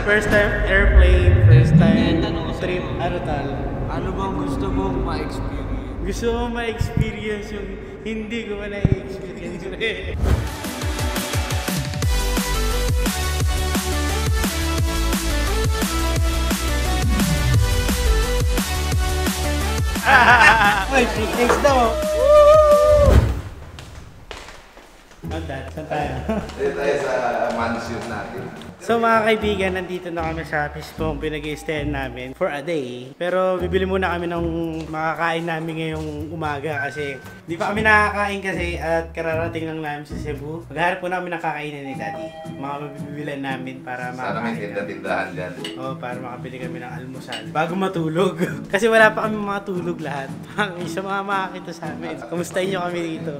First time airplane, first time trip, ano tal? Ano bang gusto mong ma-experience? Gusto mo ma-experience yung hindi ko pa na-experience rin. Uy, showcase daw! Saan tayo? Dito tayo sa mansion natin. So mga kaibigan, nandito na kami sa mismong pinag-i-stayan namin for a day. Pero bibili muna kami ng makakain namin ngayong umaga kasi di pa kami nakakain kasi at kararating lang namin sa Cebu. Magharap po namin ng kakainan ni Daddy. Mga mabibilan namin para Sana may makakain. tinda-tindahan dyan. Oo, para makabili kami ng almusal bago matulog. Kasi wala pa kami matulog lahat. Isa mga makakita sa amin. Kumustahin nyo kami dito.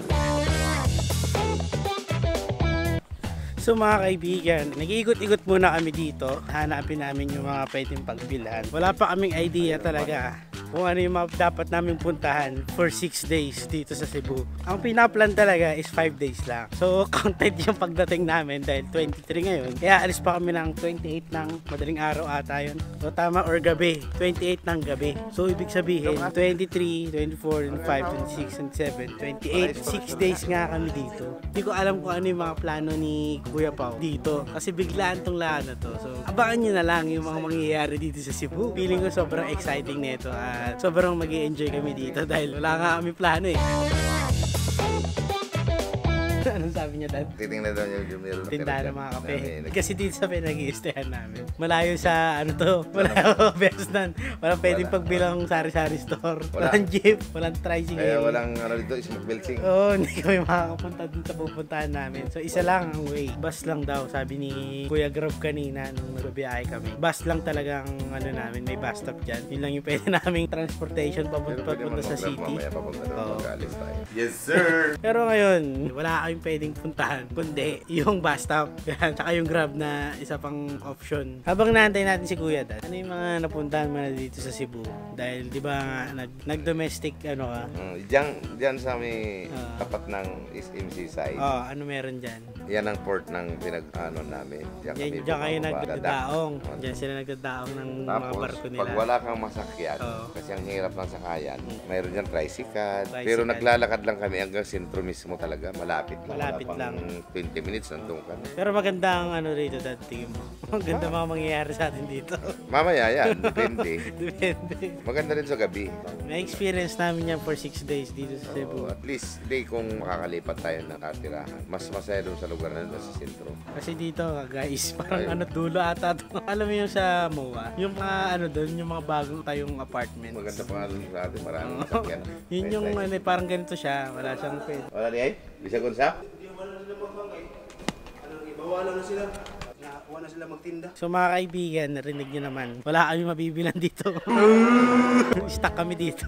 So mga kaibigan, nag-iikot-ikot muna kami dito. Hanapin namin yung mga pwedeng pagbilhan. Wala pa kaming idea talaga kung ano yung mga dapat namin puntahan for 6 days dito sa Cebu. Ang pinaplan talaga is 5 days lang. So counted yung pagdating namin dahil 23 ngayon. Kaya alis pa kami ng 28 ng madaling araw ata yun. So tama, or gabi. 28 ng gabi. So ibig sabihin, 23, 24, 25, 26, 27, 28. 6 days nga kami dito. Hindi ko alam kung ano yung mga plano ni Kuya Pao dito. Kasi biglaan tong lahat na to. So abangan nyo na lang yung mga mangyayari dito sa Cebu. Feeling ko sobrang exciting nito at sobrang mag-i-enjoy kami dito dahil wala nga kami plano eh. Anong sabi niya, Dad? Titingnan daw niya yung meron na Tindahan ng mga kape. namin. Kasi dito sa pinag-i-stayan namin. Malayo sa ano to, malayo Besnan. Walang pwedeng pagbilang sari-sari store. Walang jeep, walang tricycle. Kaya walang ano dito, smoke building. Oo, hindi kami makakapunta dun sa pupuntahan namin. So isa lang ang way. Bus lang daw, sabi ni Kuya Grob kanina nung nagbibiyahe kami. Bus lang talagang ano namin, may bus stop dyan. Yun lang yung pwede naming transportation papunta sa city. Mamaya papunta doon, Oo. mag-alis tayo. Yes, sir! Pero ngayon, wala kaming pwedeng puntahan, kundi yung bus stop. Tsaka yung Grab na isa pang option. Habang naantay natin si Kuya, Dad, ano yung mga napuntahan mo na dito sa Cebu? Dahil di ba nag-domestic ano ka? Diyan sa may tapat ng SMC side. Oh, ano meron dyan? Yan ang port ng pinag-ano namin. Diyan kayo nagdadaong. Diyan sila nagdadaong ng mga Tapos, barko nila. pag wala kang masakyan, Oo. kasi ang hirap ng sakayan, mayroon dyan tricycle. Tricycle. Pero naglalakad lang kami hanggang sentro mismo talaga. Malapit lang. Malapit Wala lang. pang 20 minutes nandun ka. Pero maganda ang ano rito, Dad, tingin mo. Maganda mga mangyayari sa atin dito. Mamaya yan, depende. Depende. Maganda rin sa gabi. May experience namin yan for 6 days dito sa Cebu. At least, day kung makakalipat tayo ng katirahan. Mas masaya doon sa lugar na doon sa sentro. Kasi dito, guys, parang Ayun. ano, dulo ata. Alam mo yung sa MOA, yung mga ano doon, yung mga bagong tayong apartment. Maganda pa nga doon sa atin, maraming Oo. sakyan. Yun yung ano, parang ganito siya. Wala siyang pwede. Wala di ay? Bisa gunsa? Bawala na sila. Nakakuha na sila magtinda. So mga kaibigan, narinig nyo naman, wala kami mabibilan dito. Stuck kami dito.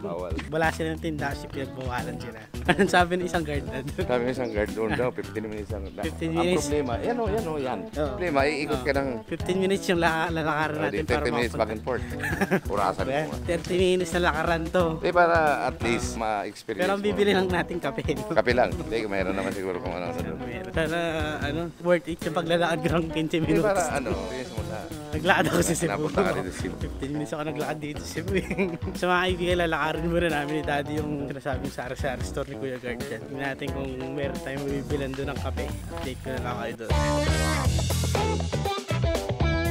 Bawal. Wala silang tinda kasi pinagbawalan sila. Anong sabi ng isang guard na doon? Sabi ng isang guard doon daw, 15 minutes lang. 15 Ang minutes. problema, yan o. Oo. Problema, iikot ka ng 15 minutes yung lalakaran natin para 30 minutes back and forth. Purasan Ayan, mo. 30 minutes na lakaran to. Para at least ma-experience Pero ang bibili lang natin kape. Kape lang. Hindi, mayroon naman siguro kung ano sa doon. Sana ano, worth it yung paglalakad ko ng 15 minutes. Para ano, experience mo na. Naglakad ako sa Cebu. Napunta ka dito sa Cebu. 15 minutes ako naglakad dito sa Cebu. Sa mga kaibigan, lalakarin muna namin ni Daddy yung sinasabing sari-sari store ni Kuya Guard dyan. Tingnan natin kung meron tayong mabibilan doon ng kape. Update ko na lang kayo doon.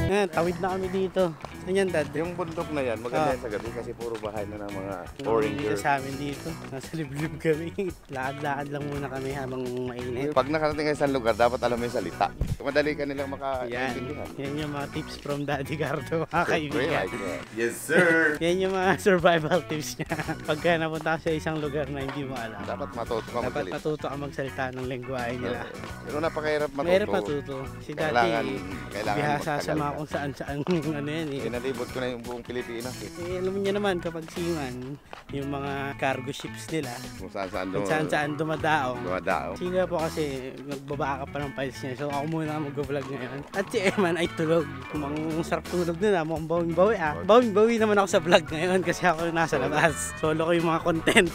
Ayan, tawid na kami dito. Ano yan, Dad? Yung bundok na yan, maganda yan sa gabi kasi puro bahay na ng mga foreigner. Dito sa amin dito. Nasa liblib kami. Lakad-lakad lang muna kami habang mainit. Pag nakarating kayo sa lugar, dapat alam mo yung salita. Madali ka nilang Yan. makaintindihan. Yan yung mga tips from Daddy Cardo, mga kaibigan. Yes, sir! Yan yung mga survival tips niya. Pagka napunta ka sa isang lugar na hindi mo alam. Dapat matuto ka Dapat magsalita. matuto ka magsalita ng lengguwahe nila. Pero napakahirap matuto. Mahirap matuto. Si Daddy, Kailangan bihasa sa magtagal mga ka. kung saan-saan ano yan eh. Pinalibot ko na yung buong Pilipinas. Eh, alam niyo naman kapag siman, yung mga cargo ships nila, Kung saan-saan kung saan-saan dumadaong. Dumadao. Singa po kasi nagbaba ka pa ng files niya. So ako muna mag-vlog ngayon. At si Eman ay tulog. Mukhang sarap tulog din ah. Mukhang bawing-bawi ah. Bawing-bawi naman ako sa vlog ngayon kasi ako nasa labas. Solo ko yung mga content.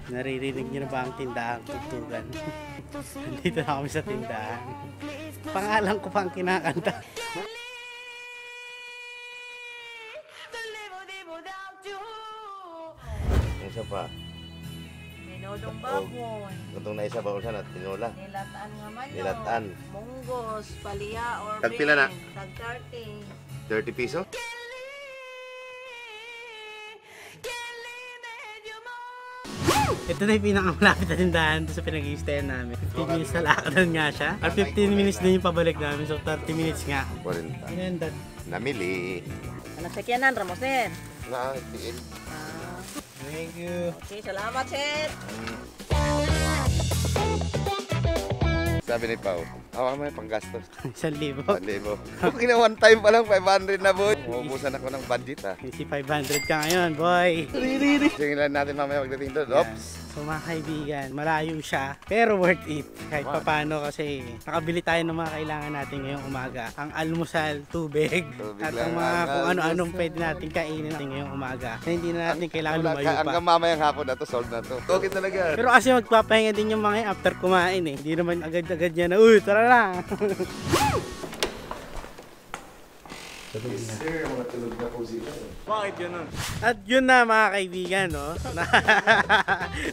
Naririnig niyo na ba ang tindahan tugtugan? Nandito na kami sa tindahan. Pangalan ko pang kinakanta. Isa pa. Minodong babon. Itong na isa ba usan at tinola. Nilataan nga man yun. Nilataan. Munggos, palya, or Tagpila na? Tag 30. 30 piso? Ito na yung pinakamalapit na tindahan sa pinag-i-stayan namin. 15 minutes na lakadan nga siya. At 15 minutes din yung pabalik namin. So 30 minutes nga. 40. Inendan. Namili. Ano sakyanan, Ramosen? Na, tiil. Thank you. Okay, salamat, sir. Sabi ni Pao, hawa mo yung panggastos. 1,000. 1,000. Okay na, one time pa lang, 500 na boy. Umuubusan ako ng budget ha. Si 500 ka ngayon, boy. Sige lang natin mamaya pagdating doon. Oops. So mga kaibigan, malayo siya, pero worth it. Kahit papano kasi nakabili tayo ng mga kailangan natin ngayong umaga. Ang almusal, tubig, at ang mga kung ano-anong pwede natin kainin natin ngayong umaga. Na hindi na natin kailangan lumayo pa. Hanggang mamayang hapon na to, solve na to. Okay talaga. Pero kasi magpapahinga din yung mga after kumain eh. Hindi naman agad-agad yan na, uy, tara na! Yes sir, mga tulog na po sila. Bakit ganun? At yun na mga kaibigan, no?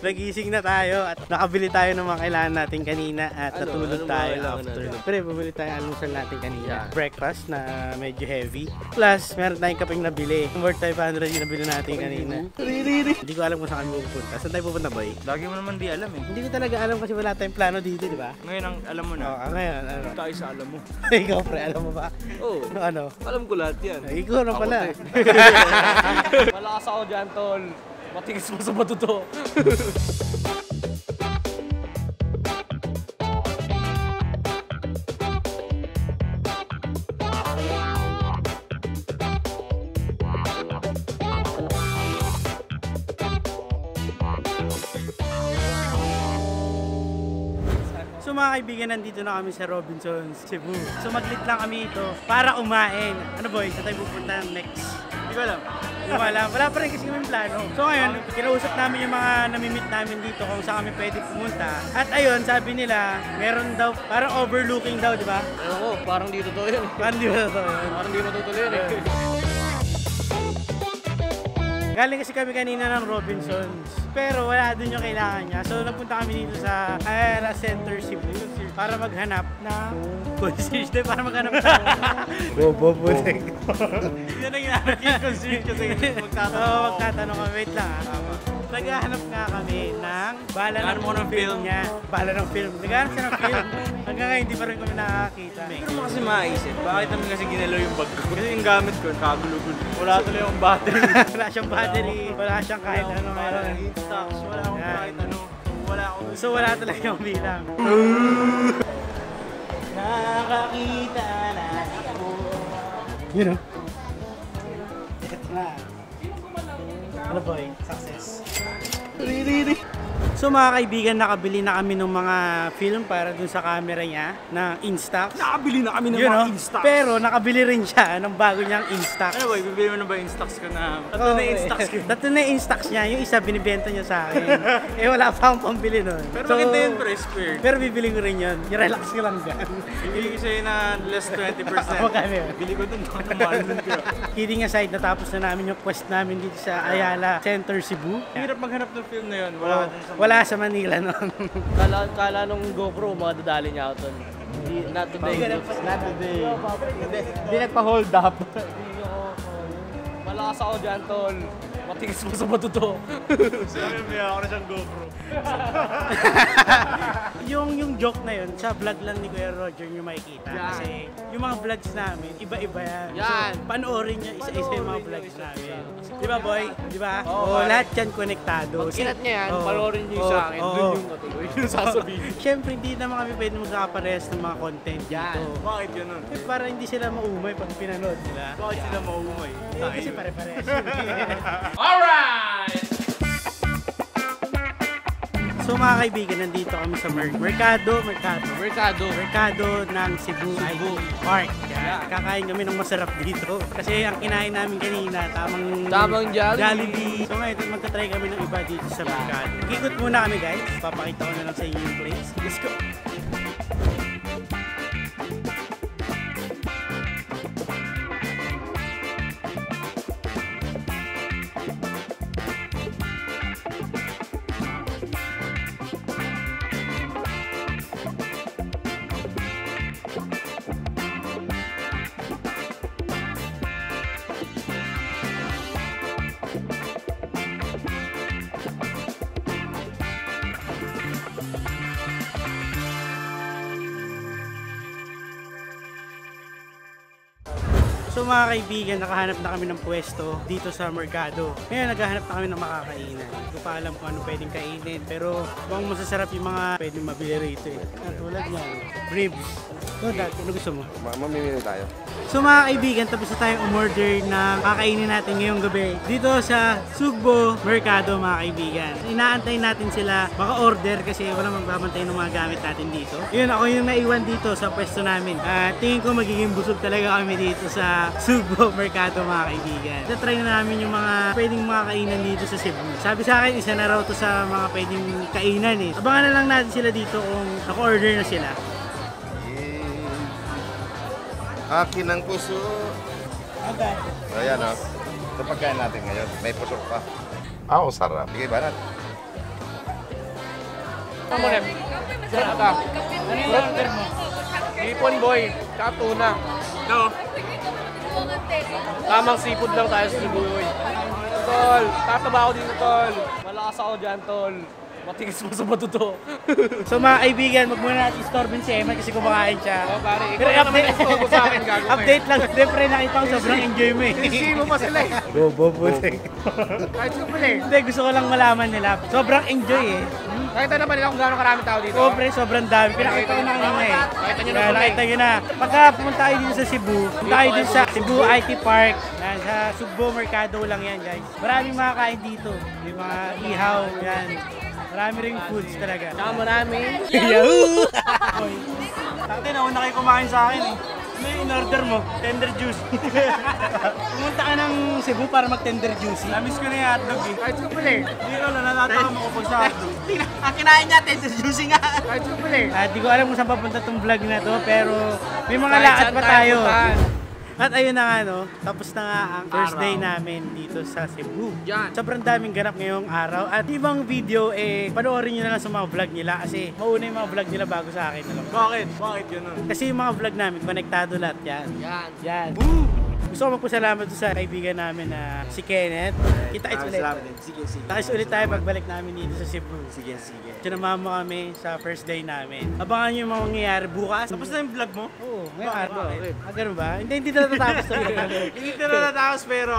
Nagising na tayo at nakabili tayo ng mga kailangan natin kanina at natulog tayo after. Pero bumili tayo ang almusal natin kanina. Breakfast na medyo heavy. Plus, meron tayong kapeng nabili. Worth 500 yung nabili natin kanina. Hindi ko alam kung saan kami pupunta. Saan tayo pupunta, boy? Lagi mo naman di alam eh. Hindi ko talaga alam kasi wala tayong plano dito, di ba? Ngayon ang alam mo na. Oo, ngayon, ano? Tayo sa alam mo. Ikaw, pre, alam mo ba? Oo. Ano? Alam ko lahat yan. Ay, ikaw na pala. Malakas ako dyan, tol. Matigis mo sa bato to. So mga kaibigan, nandito na kami sa Robinsons, Cebu. So maglit lang kami ito para kumain. Ano boy, saan tayo pupunta next? Hindi ko alam. Hindi ko alam. Wala pa rin kasi kami plano. So ngayon, kinausap namin yung mga namimit namin dito kung saan kami pwede pumunta. At ayun, sabi nila, meron daw, parang overlooking daw, di ba? Oo, parang di totoo yun. Parang di ba ito? Parang di matutuloy yun eh. Galing kasi kami kanina ng Robinsons. Pero wala dun yung kailangan niya. So napunta kami dito sa Ayala Center Cebu para maghanap ng concierge. Para maghanap ng bobo. Yan ang hinahanap yung concierge kasi magtatanong. Oo, magtatanong kami. Wait lang ha. Naghahanap nga kami ng bala ng film niya. Bala ng film. Naghahanap siya ng film. Hanggang ngayon hindi pa rin kami nakakita. Pero mo kasi maisip, bakit namin kasi ginalaw yung bag ko? Kasi yung gamit ko, kagulo-gulo. Wala tuloy yung battery. Wala siyang battery. Wala siyang kahit ano. Parang in-stocks, wala akong Yan. kahit ano. Wala akong... So wala talaga yung bilang. Nakakita na ako. You know? Ito na. Ano boy? Success. So mga kaibigan, nakabili na kami ng mga film para dun sa camera niya na Instax. Nakabili na kami ng You mga know? Instax. Pero nakabili rin siya ng bago niyang Instax. Ano ba, bibili mo na ba yung Instax ko na? Tatlo na yung Instax ko. Tatlo na yung Instax niya. Yung isa binibenta niya sa akin. Wala pa akong pambili nun. Pero maganda yun, pre, square. Pero bibili ko rin yun. Relax ka lang dyan. Bibili ko sa'yo na less 20%. Magkano yun? Bili ko dun, mahal dun ko. Kidding aside, natapos na namin yung quest namin dito sa Ayala Center, Cebu. Hirap maghanap ng film na yun. Wala sa Manila nun. Kala nung GoPro, mga dadali niya ako dun. Not today. Not today. Hindi nagpa-hold up. Malakas ako dyan, tol. Matigis mo sa bato to. Sabi mo, ako na siyang GoPro. yung joke na yun, sa vlog lang ni Kuya Roger nyo makikita. Yan. Kasi yung mga vlogs namin, iba-iba yan. Yan. So, panoorin nyo isa-isa yung mga vlogs namin. Di ba boy? Di ba? Oo, Oh, lahat yan konektado. Pag kinat niya yan, Oo. panoorin niyo yung sa akin. Oo. Dun yung matuloy. Yung sasabihin. Siyempre, hindi naman kami pwede magkakapares ng mga content Yan. dito. Bakit ganun? Eh, para hindi sila maumay pag pinanood nila. Bakit sila maumay? Eh, kasi pare-pares. So mga kaibigan, nandito kami sa Mercado ng Cebu ID Park. Yan. Kakain kami ng masarap dito. Kasi ang kinain namin kanina, tamang Jollibee. So ngayon, magta-try kami ng iba dito sa Mercado. Ikot muna kami guys. Papakita ko na lang sa inyo yung place. Let's go! So mga kaibigan, nakahanap na kami ng pwesto dito sa Mercado. Ngayon naghahanap na kami ng makakainan. Hindi ko pa alam kung ano pwedeng kainin, pero mukhang masasarap yung mga pwedeng mabili rito eh. Tulad niyan, ribs. Dad, ano gusto mo? Mamimili tayo. So mga kaibigan, tapos na tayong umorder ng kakainin natin ngayong gabi dito sa Sugbo Mercado mga kaibigan. Inaantay natin sila maka-order kasi wala magbabantay ng mga gamit natin dito. Yun, ako yung naiwan dito sa pwesto namin. Tingin ko magiging busog talaga kami dito sa Sugbo Mercado mga kaibigan. Try na namin yung mga pwedeng mga kainan dito sa Cebu. Sabi sa akin, isa na raw to sa mga pwedeng kainan eh. Abangan na lang natin sila dito kung naka-order na sila. Akin ang puso. Okay. So, ayan o. Ito pagkain natin ngayon. May pusok pa. Sarap. Sige, banat. Ano mo, sarap ka. Ano yung order mo? Hipon boy, tsaka tuna. No. Tamang seafood lang tayo sa Cebu. Tol, tataba ako dito, tol. Malakas ako dyan, tol. Matigas mo sa bato to. So mga kaibigan, wag muna natin istorbin si Emma kasi kumakain siya. Pare, ikaw na naman istorbo sa akin, gago ka. Update lang, siyempre nakita ko sobrang enjoy mo eh. Hindi mo pa sila eh. Bobo. Kahit sino pala eh. Hindi, gusto ko lang malaman nila. Sobrang enjoy eh. Nakita naman nila kung gaano karaming tao dito. Siyempre, sobrang dami. Pinakita ko na kanina eh. Nakita nyo na Kaya nakita nyo na. Pagka pumunta kayo dito sa Cebu, punta kayo dito sa Cebu IT Park. Yan, sa Sugbo Mercado lang yan guys. Maraming makakain dito. May mga ihaw, yan. Marami ring foods talaga. Tsaka marami. Yahoo! Takti, nauna kayo kumain sa akin eh. Ano yung in-order mo? Tender juice. Pumunta ka ng Cebu para mag-tender juice. Namiss ko na yung hotdog eh. Kahit sino pala eh. Hindi ko lang, natatakam ako pag sa hotdog. Ang kinain niya, tender juicy nga. Kahit sino pala eh. Di ko alam kung saan papunta tong vlog na to, pero may mga lakad pa tayo. At ayun na nga no, tapos na nga ang first day namin dito sa Cebu. Yan. Sobrang daming ganap ngayong araw. At ibang video panoorin nyo na lang sa mga vlog nila kasi mauna yung mga vlog nila bago sa akin. Bakit? Bakit ganun? Kasi yung mga vlog namin, konektado lahat yan. Yan. Gusto ko magpasalamat sa kaibigan namin na si Kenneth. Kita-kits ulit. Sige. Takis ulit tayo pagbalik namin dito sa Cebu. Sige. Sinamama kami sa first day namin. Abangan nyo yung mga mangyayari bukas. Tapos na yung vlog mo? Oo, ngayong Bakit? araw. Bakit? Ganun ba? Hindi na natatapos talaga. Hindi na natatapos pero